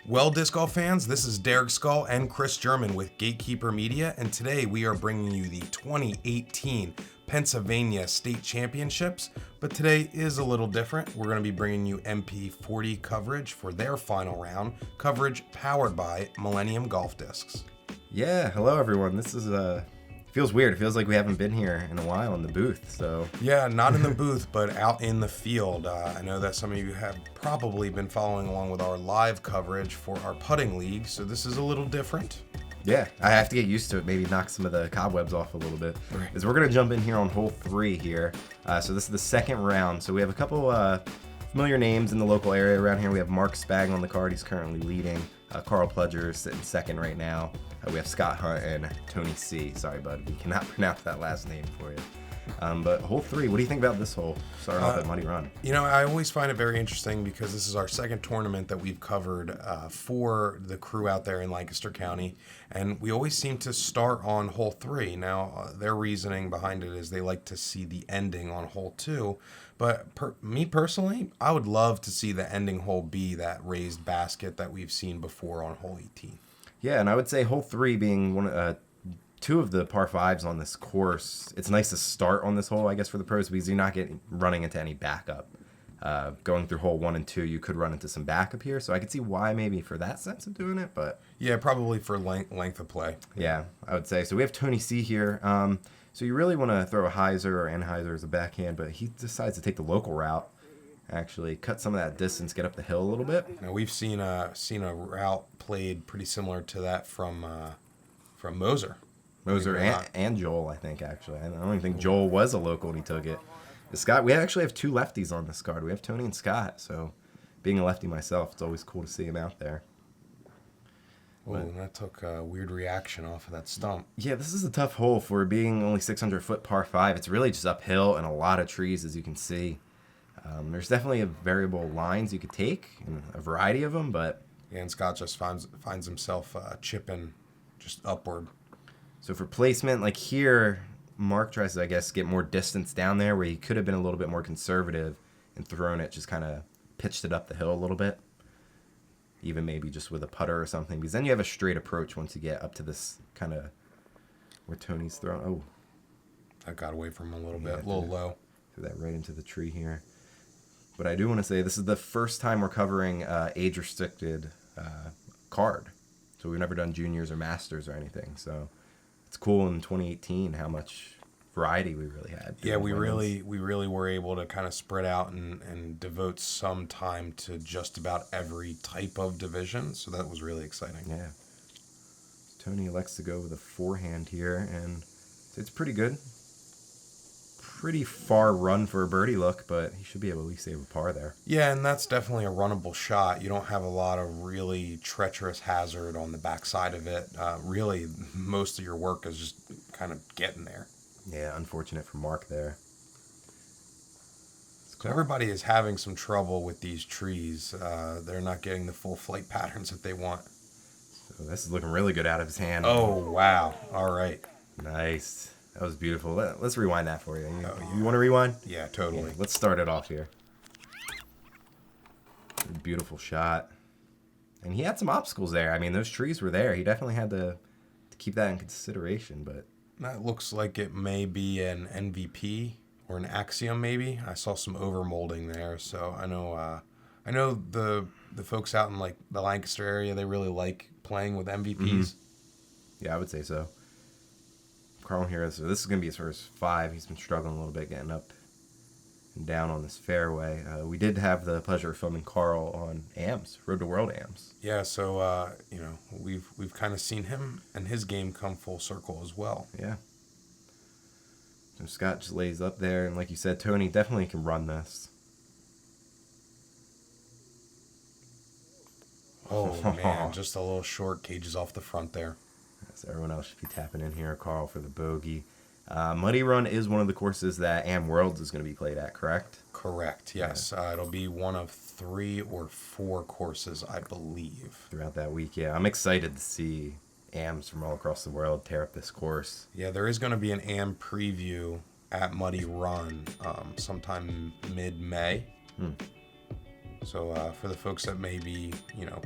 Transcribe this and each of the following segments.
Well, disc golf fans, this is Derek Scull and Chris German with Gatekeeper Media, and today we are bringing you the 2018 Pennsylvania State Championships, but today is a little different. We're going to be bringing you MP40 coverage for their final round, coverage powered by Millennium Golf Discs. Yeah, hello everyone. This is feels weird. It feels like we haven't been here in a while in the booth. So yeah, not in the booth, but out in the field. I know that some of you have probably been following along with our live coverage for our putting league, so this is a little different. Yeah, I have to get used to it. Maybe knock some of the cobwebs off a little bit. Right. As we're gonna jump in here on hole 3 here. So this is the second round. So we have a couple familiar names in the local area around here. We have Mark Spang on the card. He's currently leading. Carl Pledger is sitting second right now. We have Scott Hunt and Tony C. Sorry, bud, we cannot pronounce that last name for you. But hole 3, what do you think about this hole? Starting off at Muddy Run. You know, I always find it very interesting because this is our second tournament that we've covered for the crew out there in Lancaster County, and we always seem to start on hole 3. Now, their reasoning behind it is they like to see the ending on hole 2, but me personally, I would love to see the ending hole be that raised basket that we've seen before on hole 18. Yeah, and I would say hole 3 being two of the par 5s on this course. It's nice to start on this hole, I guess, for the pros because you're not running into any backup. Going through hole 1 and 2, you could run into some backup here, so I could see why maybe for that sense of doing it, but yeah, probably for length of play. Yeah, I would say. So we have Tony C here. So you really want to throw a hyzer or anhyzer as a backhand, but he decides to take the local route. Actually cut some of that distance, get up the hill a little bit. Now we've seen a route played pretty similar to that from Moser. Moser and Joel, I think, actually. I don't even think Joel was a local when he took it. Scott, we actually have 2 lefties on this card. We have Tony and Scott, so being a lefty myself, it's always cool to see him out there. Well, that took a weird reaction off of that stump. Yeah, this is a tough hole for being only 600-foot par 5. It's really just uphill and a lot of trees, as you can see. There's definitely a variable lines you could take, and a variety of them, but yeah, and Scott just finds himself chipping just upward. So for placement, like here, Mark tries to, I guess, get more distance down there where he could have been a little bit more conservative and thrown it, just kind of pitched it up the hill a little bit. Even maybe just with a putter or something, because then you have a straight approach once you get up to this kind of where Tony's throwing. Oh, that got away from him a little bit, a little low. Threw that right into the tree here. But I do want to say this is the first time we're covering age-restricted card. So we've never done juniors or masters or anything. So it's cool in 2018 how much variety we really had. Yeah, we really were able to kind of spread out and devote some time to just about every type of division. So that was really exciting. Yeah. Tony elects to go with a forehand here, and it's pretty good. Pretty far run for a birdie look, but he should be able to at least save a par there. Yeah, and that's definitely a runnable shot. You don't have a lot of really treacherous hazard on the backside of it. Really, most of your work is just kind of getting there. Yeah, unfortunate for Mark there. So everybody is having some trouble with these trees. They're not getting the full flight patterns that they want. So this is looking really good out of his hand. Oh, wow. All right. Nice. That was beautiful. Let's rewind that for you. You want to rewind? Yeah, totally. Yeah, let's start it off here. Beautiful shot. And he had some obstacles there. I mean, those trees were there. He definitely had to keep that in consideration, but that looks like it may be an MVP or an Axiom, maybe. I saw some overmolding there, so I know the folks out in like the Lancaster area, they really like playing with MVPs. Mm-hmm. Yeah, I would say so. Carl here, so this is going to be his first 5. He's been struggling a little bit getting up and down on this fairway. We did have the pleasure of filming Carl on AMS, Road to World AMS. Yeah, so we've kind of seen him and his game come full circle as well. Yeah. So Scott just lays up there, and like you said, Tony definitely can run this. Oh man, just a little short, cages off the front there. So everyone else should be tapping in here. Carl for the bogey. Muddy Run is one of the courses that AM Worlds is going to be played at, correct? Correct, yes. Yeah. It'll be one of 3 or 4 courses, I believe. Throughout that week, yeah. I'm excited to see AMs from all across the world tear up this course. Yeah, there is going to be an AM preview at Muddy Run sometime mid-May. So for the folks that may be,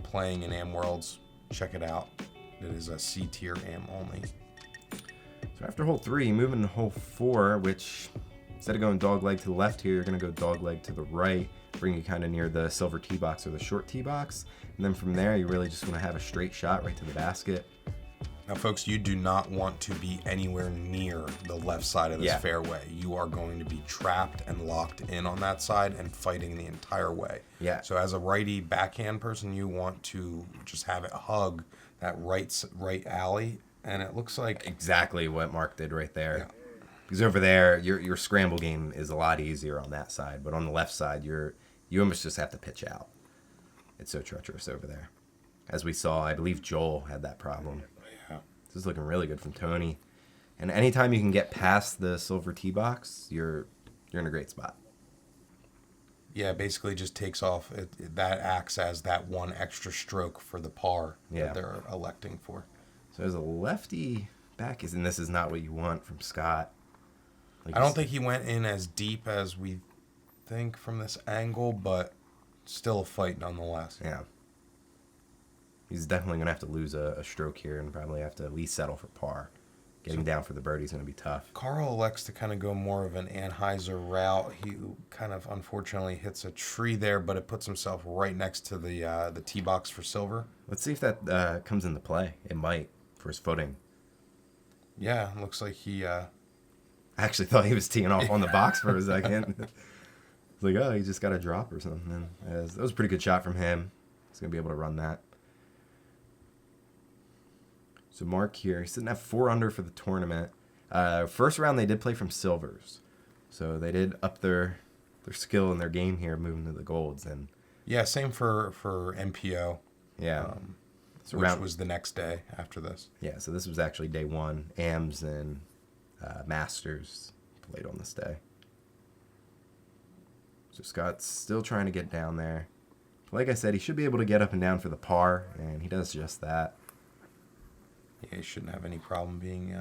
playing in AM Worlds, check it out. It is a C tier AM only. So after hole 3, you move into hole 4, which instead of going dog leg to the left here, you're going to go dog leg to the right, bring you kind of near the silver tee box or the short tee box. And then from there, you really just want to have a straight shot right to the basket. Now, folks, you do not want to be anywhere near the left side of this fairway. You are going to be trapped and locked in on that side and fighting the entire way. Yeah. So as a righty backhand person, you want to just have it hug that right alley. And it looks like exactly what Mark did right there. Yeah. Because over there, your scramble game is a lot easier on that side. But on the left side, you almost just have to pitch out. It's so treacherous over there. As we saw, I believe Joel had that problem. Yeah. This is looking really good from Tony. And anytime you can get past the silver tee box, you're in a great spot. Yeah, it basically just takes off. That acts as that one extra stroke for the par that they're electing for. So there's a lefty back, and this is not what you want from Scott. I don't think he went in as deep as we think from this angle, but still a fight nonetheless. Yeah. He's definitely going to have to lose a stroke here and probably have to at least settle for par. Getting down for the birdie is going to be tough. Carl elects to kind of go more of an Anheuser route. He kind of unfortunately hits a tree there, but it puts himself right next to the tee box for silver. Let's see if that comes into play. It might for his footing. Yeah, looks like he... I actually thought he was teeing off on the box for a second. It's like, oh, he just got a drop or something. That was a pretty good shot from him. He's going to be able to run that. So Mark here, he's sitting at 4 under for the tournament. First round, they did play from silvers. So they did up their skill and their game here, moving to the golds. And yeah, same for MPO. Yeah. So which was the next day after this. Yeah, so this was actually day 1. AMs and Masters played on this day. So Scott's still trying to get down there. Like I said, he should be able to get up and down for the par, and he does just that. Yeah, he shouldn't have any problem being,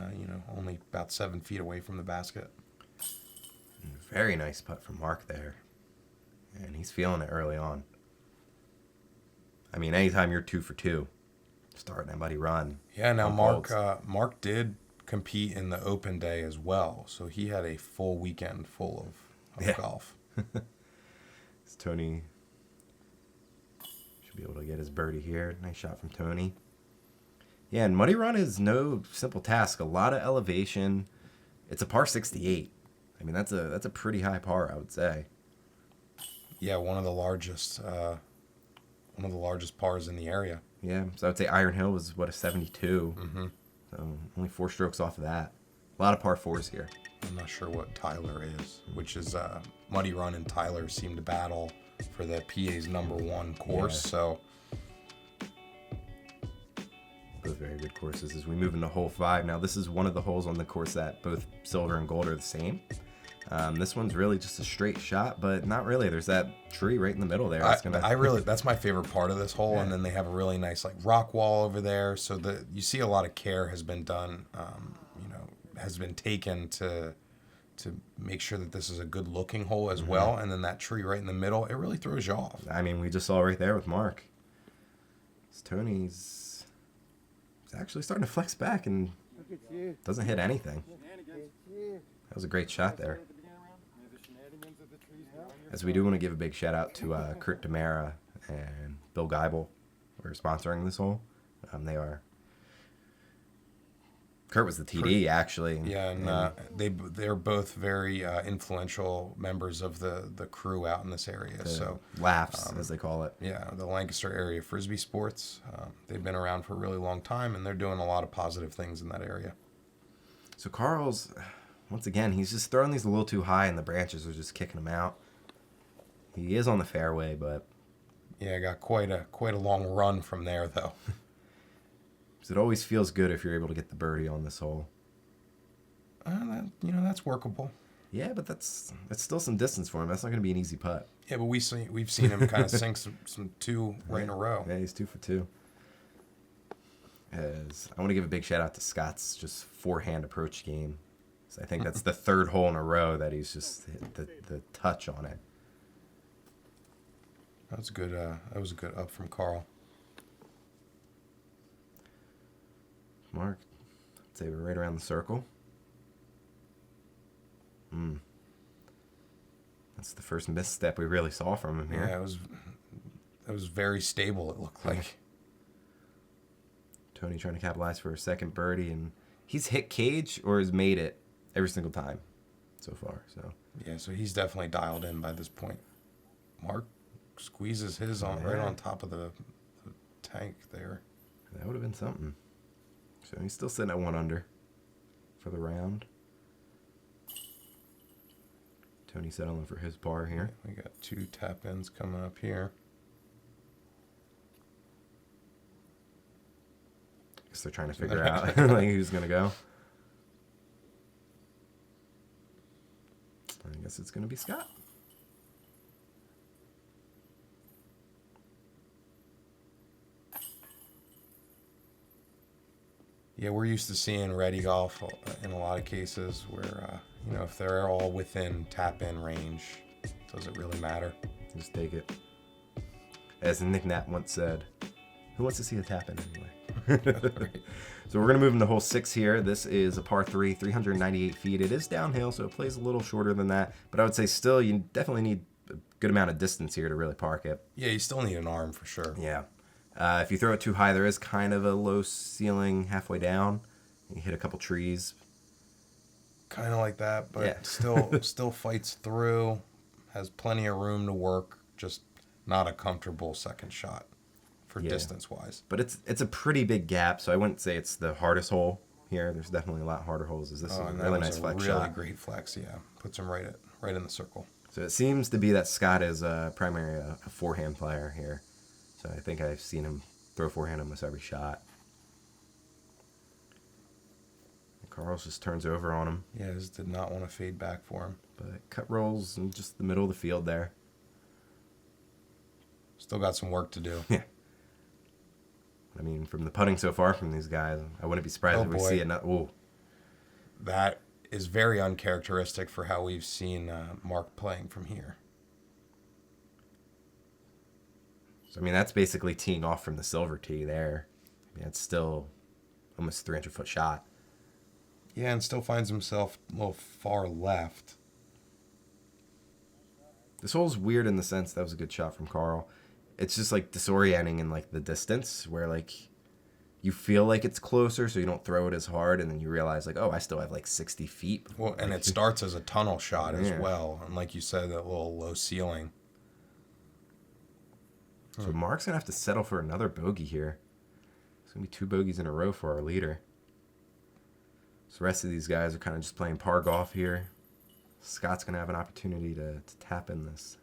only about 7 feet away from the basket. Very nice putt from Mark there. And he's feeling it early on. I mean, anytime you're 2 for 2, starting that muddy run. Yeah, now Mark did compete in the Open day as well, so he had a full weekend full of golf. Tony should be able to get his birdie here. Nice shot from Tony. Yeah, and muddy run is no simple task. A lot of elevation. It's a par 68. I mean, that's a pretty high par, I would say. Yeah, one of the largest pars in the area. Yeah, so I would say Iron Hill was a 72. Mm-hmm. So only 4 strokes off of that. A lot of par 4s here. I'm not sure what Tyler is, which is Muddy Run and Tyler seem to battle for the PA's #1 course. Yeah. So both very good courses. As we move into hole 5, now this is one of the holes on the course that both silver and gold are the same. This one's really just a straight shot, but not really. There's that tree right in the middle there. That's my favorite part of this hole. Yeah. And then they have a really nice rock wall over there. So you see a lot of care has been done, has been taken to make sure that this is a good looking hole as well. And then that tree right in the middle, it really throws you off. I mean, we just saw right there with Mark. Tony's actually starting to flex back and doesn't hit anything. That was a great shot there. As we do want to give a big shout out to Kurt Demara and Bill Geibel, who are sponsoring this hole. They are. Kurt was the TD, actually. Yeah, and they're both very influential members of the crew out in this area. So laughs, as they call it. Yeah, the Lancaster area Frisbee Sports. They've been around for a really long time, and they're doing a lot of positive things in that area. So Carl's, once again, he's just throwing these a little too high, and the branches are just kicking him out. He is on the fairway, but yeah, got quite a long run from there, though. It always feels good if you're able to get the birdie on this hole. That's workable. Yeah, but that's still some distance for him. That's not going to be an easy putt. Yeah, but we've seen him kind of sink some 2 right in a row. Yeah, he's 2 for 2. As I want to give a big shout out to Scott's just forehand approach game. So I think that's the 3rd hole in a row that he's just hit the touch on it. That was good. That was a good up from Carl. Mark, I'd say we're right around the circle. That's the first misstep we really saw from him here. Yeah, it was very stable, it looked like. Tony trying to capitalize for a second birdie, and he's hit cage or has made it every single time so far. So yeah, so he's definitely dialed in by this point. Mark squeezes his on right on top of the tank there. That would have been something. So he's still sitting at 1 under for the round. Tony settling for his par here. We got 2 tap-ins coming up here. Guess they're trying to figure out like who's gonna go. I guess it's gonna be Scott. Yeah, we're used to seeing ready golf in a lot of cases where, if they're all within tap-in range, does it really matter? Just take it. As Nick Nat once said, who wants to see a tap-in anyway? So we're going to move into hole 6 here. This is a par 3, 398 feet. It is downhill, so it plays a little shorter than that. But I would say still, you definitely need a good amount of distance here to really park it. Yeah, you still need an arm for sure. Yeah. If you throw it too high, there is kind of a low ceiling halfway down. You hit a couple trees. Kind of like that, but Yeah. still fights through. Has plenty of room to work. Just not a comfortable second shot for distance-wise. But it's a pretty big gap, so I wouldn't say it's the hardest hole here. There's definitely a lot harder holes. This is a really nice flex shot. Really great flex, yeah. Puts him right in the circle. So it seems to be that Scott is primarily a forehand player here. So I think I've seen him throw forehand almost every shot. And Carlos just turns over on him. Yeah, just did not want to fade back for him. But cut rolls in just the middle of the field there. Still got some work to do. Yeah. I mean, from the putting so far from these guys, I wouldn't be surprised if we see it. Ooh. That is very uncharacteristic for how we've seen Mark playing from here. So, I mean, that's basically teeing off from the silver tee there. I mean, it's still almost a 300-foot shot. Yeah, and still finds himself a little far left. This hole's weird in the sense that was a good shot from Carl. It's just like disorienting in like the distance where like you feel like it's closer, so you don't throw it as hard, and then you realize like, oh, I still have like 60 feet. Well, and it starts as a tunnel shot as well, and like you said, that little low ceiling. So Mark's gonna have to settle for another bogey here. It's gonna be 2 bogeys in a row for our leader. So the rest of these guys are kind of just playing par golf here. Scott's gonna have an opportunity to tap in this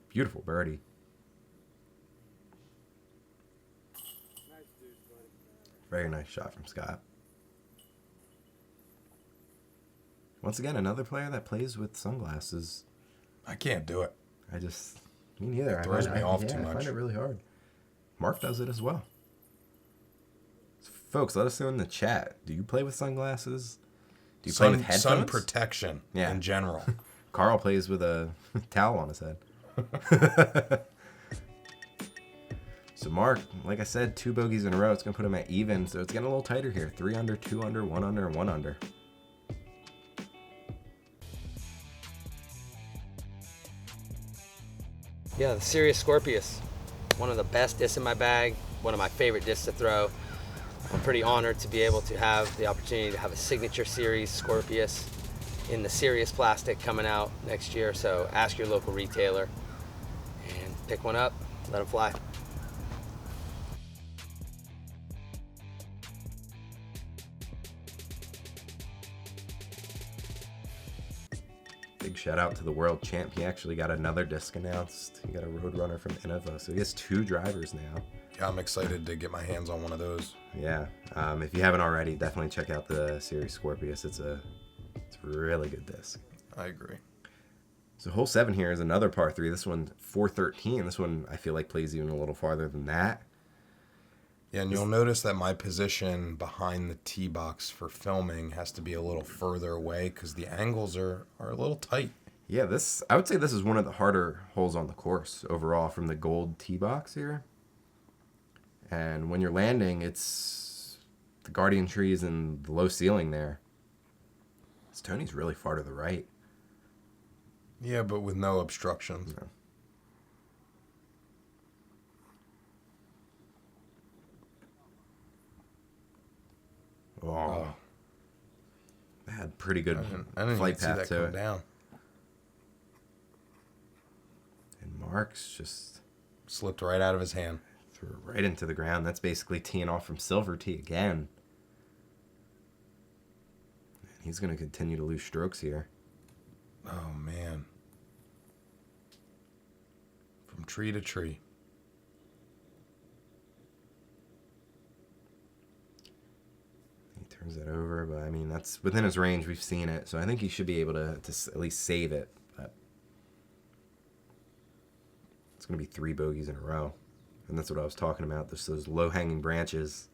beautiful birdie. Very nice shot from Scott. Once again, another player that plays with sunglasses. I can't do it. Me neither. It throws me off too I much. find it really hard. Mark does it as well. So folks, let us know in the chat. Do you play with sunglasses? Do you play with headphones? Sun protection in general. Carl plays with a towel on his head. So Mark, like I said, 2 bogeys in a row. It's going to put him at even. So it's getting a little tighter here. 3 under, 2 under, 1 under, and 1 under. Yeah, the Sirius Scorpius. One of the best discs in my bag. One of my favorite discs to throw. I'm pretty honored to be able to have the opportunity to have a signature series Scorpius in the Sirius plastic coming out next year. So ask your local retailer and pick one up. Let them fly. Big shout out to the world champ. He actually got another disc announced. He got a Roadrunner from Innova. So he has 2 drivers now. Yeah, I'm excited to get my hands on one of those. Yeah. If you haven't already, definitely check out the Series Scorpius. It's a really good disc. I agree. So hole 7 here is another par 3. This one 413. This one I feel like plays even a little farther than that. Yeah, and you'll notice that my position behind the tee box for filming has to be a little further away because the angles are a little tight. Yeah, I would say this is one of the harder holes on the course overall from the gold tee box here. And when you're landing, it's the guardian trees and the low ceiling there. This Tony's really far to the right. Yeah, but with no obstructions. No. Oh. That had pretty good I didn't flight even see path that to come it. down. And Mark's just Slipped right out of his hand. threw it right into the ground. That's basically teeing off from silver tee again. And he's going to continue to lose strokes here. Oh, man. From tree to tree. He turns that over, but I mean, that's within his range. We've seen it. So I think he should be able to at least save it. But it's going to be 3 bogeys in a row. And that's what I was talking about. Just those low-hanging branches.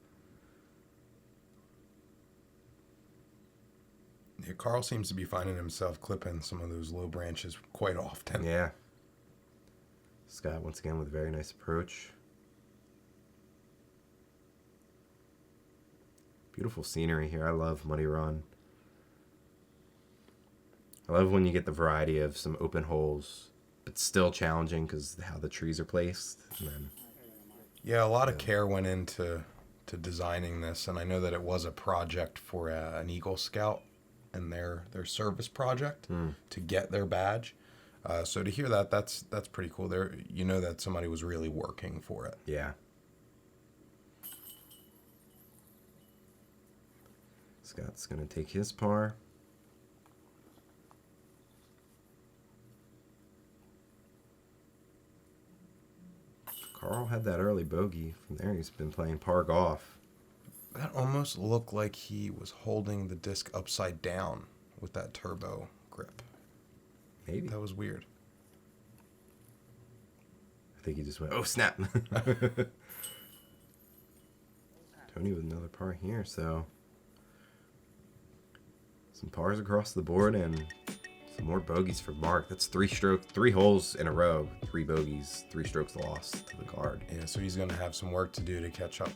Yeah, Carl seems to be finding himself clipping some of those low branches quite often. Yeah. Scott, once again, with a very nice approach. Beautiful scenery here. I love Muddy Run. I love when you get the variety of some open holes, but still challenging because how the trees are placed. And then, Yeah, a lot of care went into designing this, and I know that it was a project for an Eagle Scout and their service project to get their badge. So to hear that, that's pretty cool. There, you know that somebody was really working for it. yeah. Scott's going to take his par. Carl had that early bogey. From there, he's been playing par golf. That almost looked like he was holding the disc upside down with that turbo grip. Maybe. That was weird. I think he just went, oh, snap. Tony with another par here, so some pars across the board and some more bogeys for Mark. That's 3 holes in a row, 3 bogeys, 3 strokes lost to the card. Yeah, so he's going to have some work to do to catch up.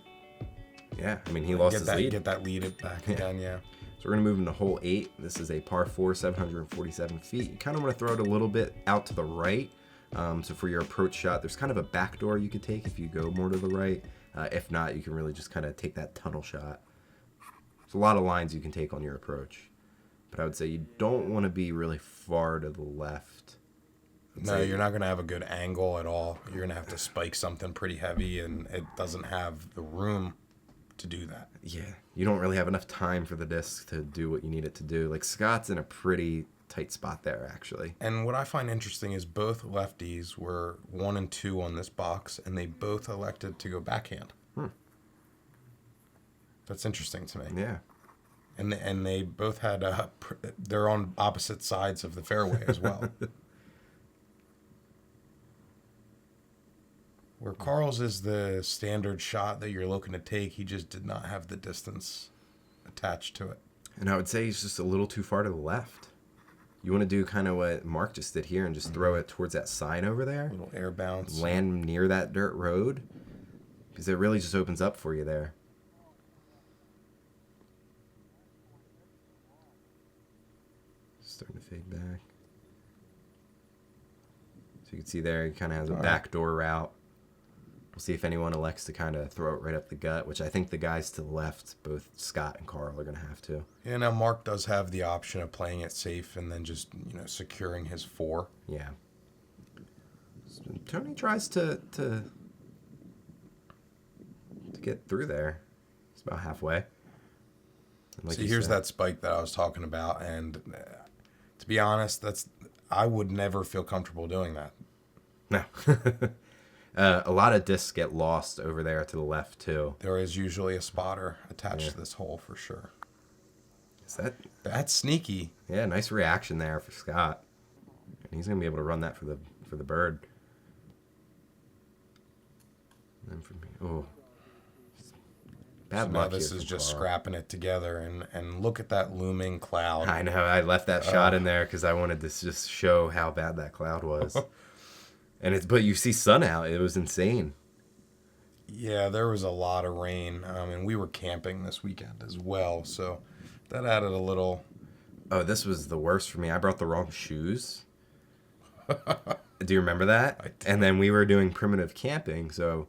Yeah, I mean, he lost his lead. Get that lead back again, yeah. So we're going to move into hole 8. This is a par 4, 747 feet. You kind of want to throw it a little bit out to the right. So for your approach shot, there's kind of a backdoor you could take if you go more to the right. If not, you can really just kind of take that tunnel shot. There's a lot of lines you can take on your approach. But I would say you don't want to be really far to the left. No, you're not going to have a good angle at all. You're going to have to spike something pretty heavy, and it doesn't have the room to do that. Yeah, you don't really have enough time for the disc to do what you need it to do. Like, Scott's in a pretty tight spot there, actually. And what I find interesting is both lefties were 1 and 2 on this box, and they both elected to go backhand. That's interesting to me. Yeah. And they both had they're on opposite sides of the fairway as well. Where Carl's is the standard shot that you're looking to take, he just did not have the distance attached to it. And I would say he's just a little too far to the left. You want to do kind of what Mark just did here and just throw it towards that sign over there. Little air bounce. Land near that dirt road. Because it really just opens up for you there. Starting to fade back. So you can see there, he kind of has a backdoor route. We'll see if anyone elects to kind of throw it right up the gut, which I think the guys to the left, both Scott and Carl, are going to have to. Yeah, now Mark does have the option of playing it safe and then just, securing his 4. Yeah. So Tony tries to get through there. It's about halfway. And like See, you here's said- that spike that I was talking about, and to be honest, I would never feel comfortable doing that. No. A lot of discs get lost over there to the left, too. There is usually a spotter attached to this hole for sure. Is that... That's sneaky. Yeah, nice reaction there for Scott. And he's going to be able to run that for the bird. And then from here... Oh. Bad So now luck this here is for just Carl. scrapping it together, and look at that looming cloud. I know. I left that shot in there because I wanted to just show how bad that cloud was. But you see sun out. It was insane. Yeah, there was a lot of rain, and we were camping this weekend as well, so that added a little. Oh, this was the worst for me. I brought the wrong shoes. Do you remember that? I do. And then we were doing primitive camping, so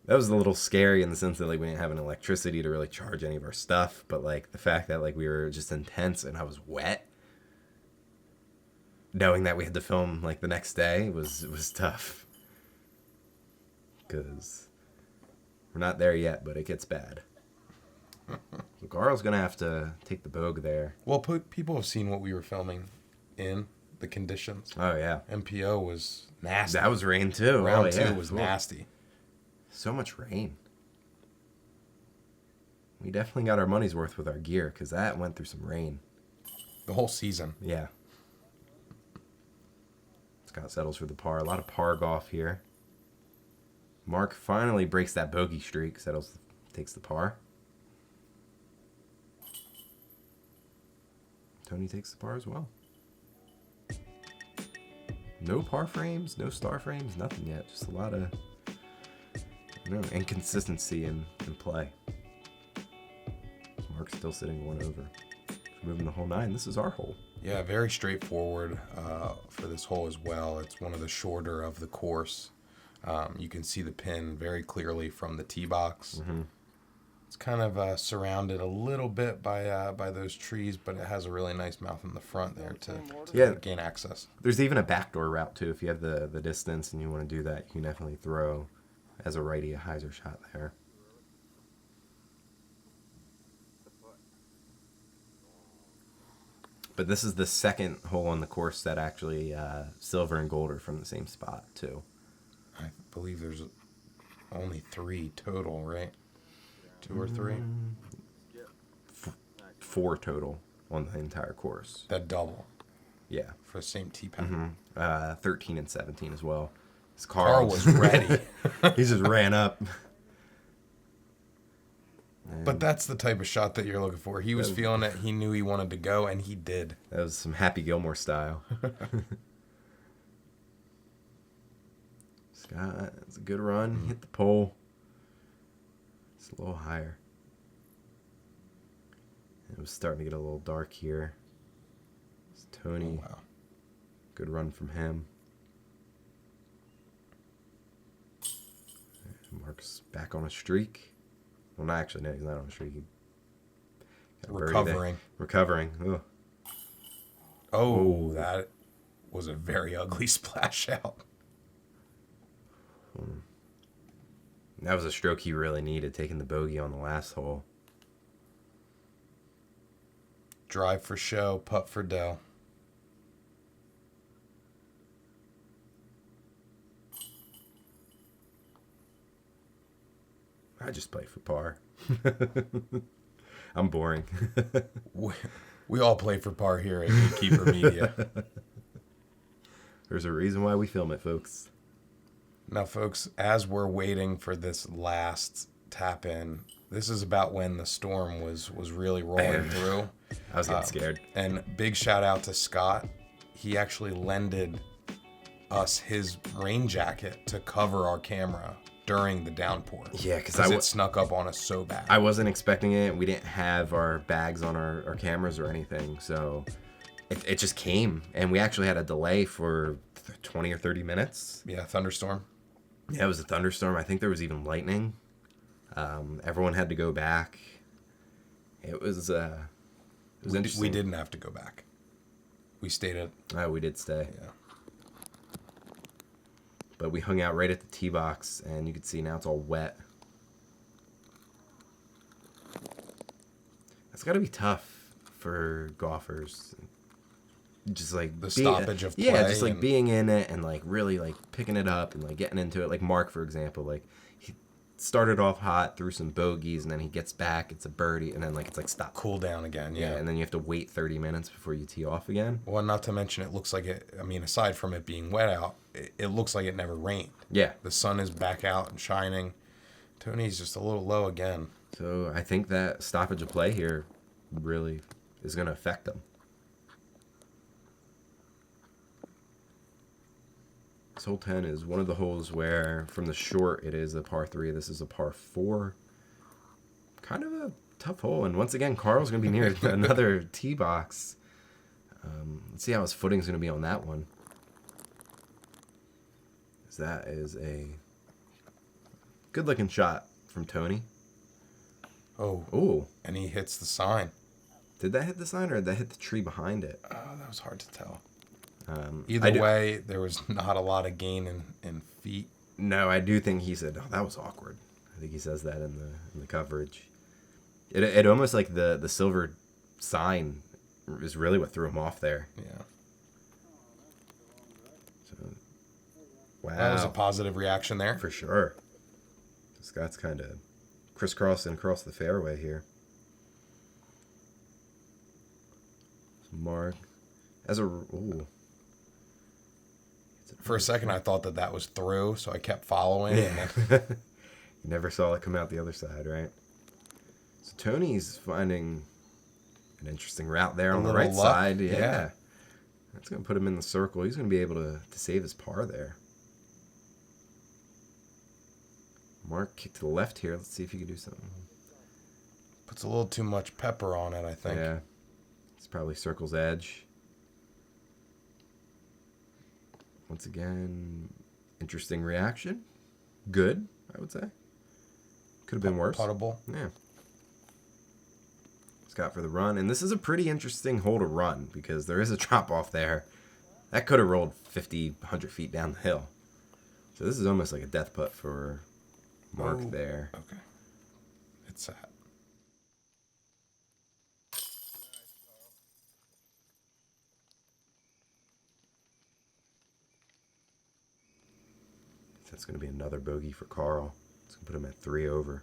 that was a little scary in the sense that like we didn't have an electricity to really charge any of our stuff, but like the fact that like we were just intense and I was wet, knowing that we had to film like the next day was tough. Because we're not there yet, but it gets bad. So Garl's gonna have to take the Bogue there. Well, people have seen what we were filming in the conditions. Oh yeah, MPO was nasty. that was rain too. Round Oh, two yeah. was Cool. nasty. So much rain. We definitely got our money's worth with our gear because that went through some rain. The whole season. Yeah. Scott settles for the par. A lot of par golf here. Mark finally breaks that bogey streak. Settles, takes the par. Tony takes the par as well. No par frames, no star frames, nothing yet. Just a lot of inconsistency in play. Mark's still sitting one over. Moving the hole 9. This is our hole. Yeah, very straightforward for this hole as well. It's one of the shorter of the course. You can see the pin very clearly from the tee box. Mm-hmm. It's kind of surrounded a little bit by those trees, but it has a really nice mouth in the front there to gain access. There's even a backdoor route too. If you have the distance and you want to do that, you can definitely throw as a righty a hyzer shot there. But this is the second hole on the course that actually silver and gold are from the same spot too. I believe there's only 3 total, right? 2 or 3? 4 total on the entire course. That double Yeah. for the same tee pad. 13 and 17 as well. This Carl was ready. He just ran up. But that's the type of shot that you're looking for. He was feeling it. He knew he wanted to go, and he did. That was some Happy Gilmore style. Scott, it's a good run. Hit the pole. It's a little higher. It was starting to get a little dark here. It's Tony. Oh, wow. Good run from him. Mark's back on a streak. Well, not actually, no, he's not on a streak. He got a birdie there. Recovering. Ugh. Oh, that was a very ugly splash out. That was a stroke he really needed, taking the bogey on the last hole. Drive for show, putt for dough. I just play for par. I'm boring. We all play for par here at Gatekeeper Media. There's a reason why we film it, folks. Now, folks, as we're waiting for this last tap in, this is about when the storm was really rolling through. I was getting scared. And big shout out to Scott. He actually lended us his rain jacket to cover our camera during the downpour. Yeah, because it snuck up on us so bad. I wasn't expecting it. We didn't have our bags on our cameras or anything, so it just came. And we actually had a delay for 20 or 30 minutes. Yeah, thunderstorm. Yeah, it was a thunderstorm. I think there was even lightning. Everyone had to go back. It was interesting. We didn't have to go back. We stayed at... Oh, we did stay. Yeah. But we hung out right at the tee box, and you can see now it's all wet. That's got to be tough for golfers. Just like the stoppage of play. Yeah, just like being in it and like really like picking it up and like getting into it. Like Mark, for example, like he started off hot, threw some bogeys, and then he gets back, it's a birdie, and then like it's like stop. Cool down again, yeah. And then you have to wait 30 minutes before you tee off again. Well, not to mention it looks like it, I mean, aside from it being wet out, it looks like it never rained. Yeah. The sun is back out and shining. Tony's just a little low again. So I think that stoppage of play here really is going to affect them. This hole 10 is one of the holes where, from the short, it is a par 3. This is a par 4. Kind of a tough hole. And once again, Carl's going to be near another tee box. Let's see how his footing's going to be on that one. That is a good-looking shot from Tony. Oh. Ooh. And he hits the sign. Did that hit the sign, or did that hit the tree behind it? Oh, that was hard to tell. Either way, there was not a lot of gain in feet. No, I do think he said, "Oh, that was awkward." I think he says that in the coverage. It almost like the silver sign is really what threw him off there. Yeah. So, wow. That was a positive reaction there. For sure. Scott's kind of crisscrossing across the fairway here. Mark as a ooh. For a second, I thought that was through, so I kept following. Yeah. And then... You never saw it come out the other side, right? So Tony's finding an interesting route there on the right side. Yeah. That's going to put him in the circle. He's going to be able to save his par there. Mark kick to the left here. Let's see if he can do something. Puts a little too much pepper on it, I think. Yeah. It's probably circle's edge. Once again, interesting reaction. Good, I would say. Could have been worse. Puttable. Yeah. Scott for the run. And this is a pretty interesting hole to run because there is a drop off there. That could have rolled 50, 100 feet down the hill. So this is almost like a death putt for Mark there. Okay. It's sad. That's going to be another bogey for Carl. It's going to put him at 3 over.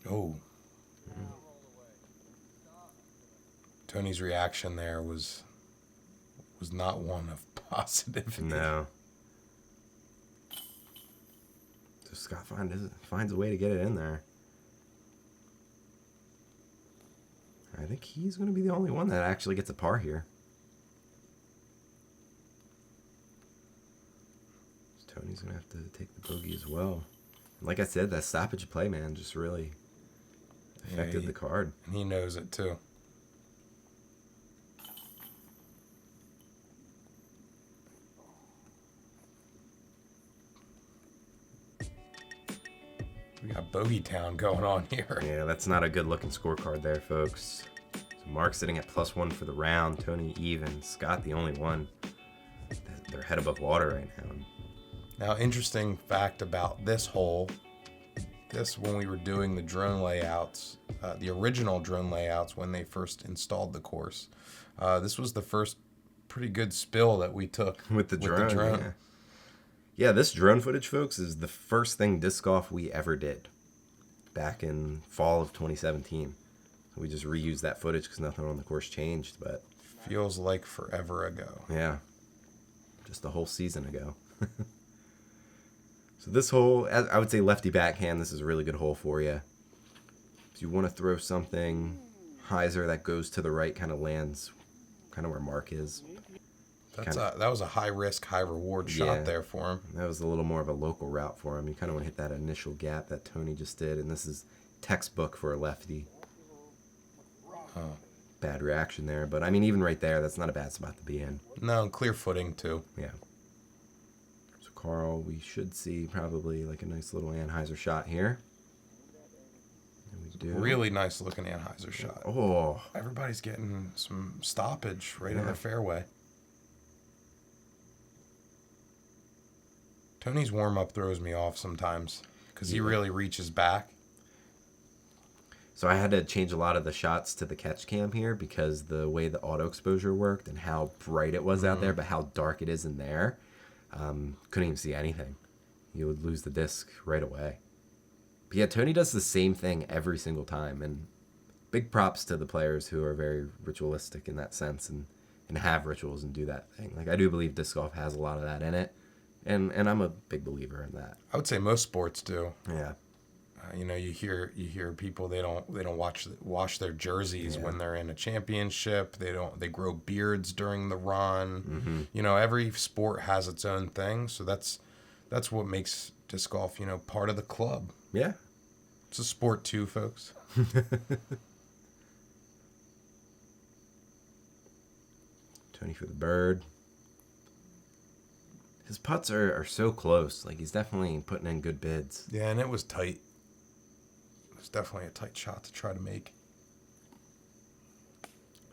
Oh. Tony's reaction there was not one of positivity. No. So Scott finds a way to get it in there. I think he's going to be the only one that actually gets a par here. So Tony's going to have to take the bogey as well. And like I said, that stoppage play, man, just really affected the card. And he knows it too. We got Bogey Town going on here. Yeah, that's not a good looking scorecard there, folks. So Mark sitting at +1 for the round. Tony even. Scott the only one. They're head above water right now. Now, interesting fact about this hole. This, when we were doing the drone layouts, the original drone layouts when they first installed the course, this was the first pretty good spill that we took with the drone. Yeah, this drone footage, folks, is the first thing disc golf we ever did back in fall of 2017. We just reused that footage because nothing on the course changed, but feels like forever ago. Yeah, just a whole season ago. So this hole, I would say lefty backhand, this is a really good hole for you. If you want to throw something hyzer that goes to the right, kind of lands kind of where Mark is. That was a high risk, high reward shot there for him. That was a little more of a local route for him. You kind of want to hit that initial gap that Tony just did, and this is textbook for a lefty. Bad reaction there, but I mean, even right there, that's not a bad spot to be in. No, clear footing too. Yeah. So Carl, we should see probably like a nice little Anheuser shot here. And we do. Really nice looking Anheuser shot. Oh. Everybody's getting some stoppage right in the fairway. Tony's warm-up throws me off sometimes because he really reaches back. So I had to change a lot of the shots to the catch cam here because the way the auto exposure worked and how bright it was out there, but how dark it is in there, couldn't even see anything. You would lose the disc right away. But yeah, Tony does the same thing every single time, and big props to the players who are very ritualistic in that sense and have rituals and do that thing. Like, I do believe disc golf has a lot of that in it. And I'm a big believer in that. I would say most sports do. Yeah. You know, you hear people they don't wash their jerseys when they're in a championship. They grow beards during the run. You know, every sport has its own thing. So that's what makes disc golf, you know, part of the club. Yeah. It's a sport too, folks. Tony for the bird. His putts are so close. Like, he's definitely putting in good bids. Yeah, and it was tight. It was definitely a tight shot to try to make.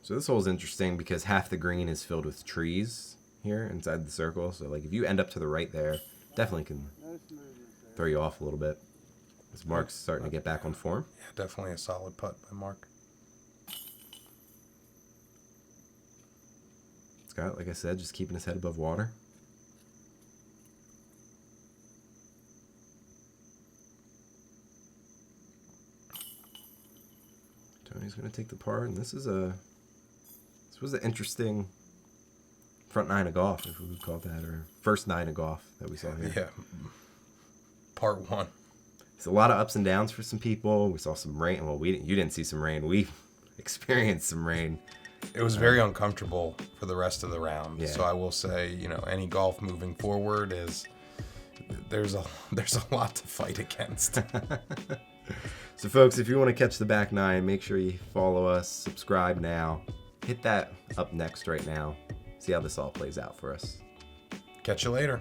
So this hole is interesting because half the green is filled with trees here inside the circle. So, like, if you end up to the right there, definitely can throw you off a little bit. As Mark's starting to get back on form. Yeah, definitely a solid putt by Mark. Scott, like I said, just keeping his head above water. Tony's going to take the par, and this was an interesting front nine of golf, if we would call it that, or first nine of golf that we saw here. Yeah. Part 1. It's a lot of ups and downs for some people. We saw some rain. Well, you didn't see some rain. We experienced some rain. It was very uncomfortable for the rest of the round. Yeah. So I will say, you know, any golf moving forward there's a lot to fight against. So, folks, if you want to catch the back nine, make sure you follow us, subscribe now. Hit that up next right now. See how this all plays out for us. Catch you later.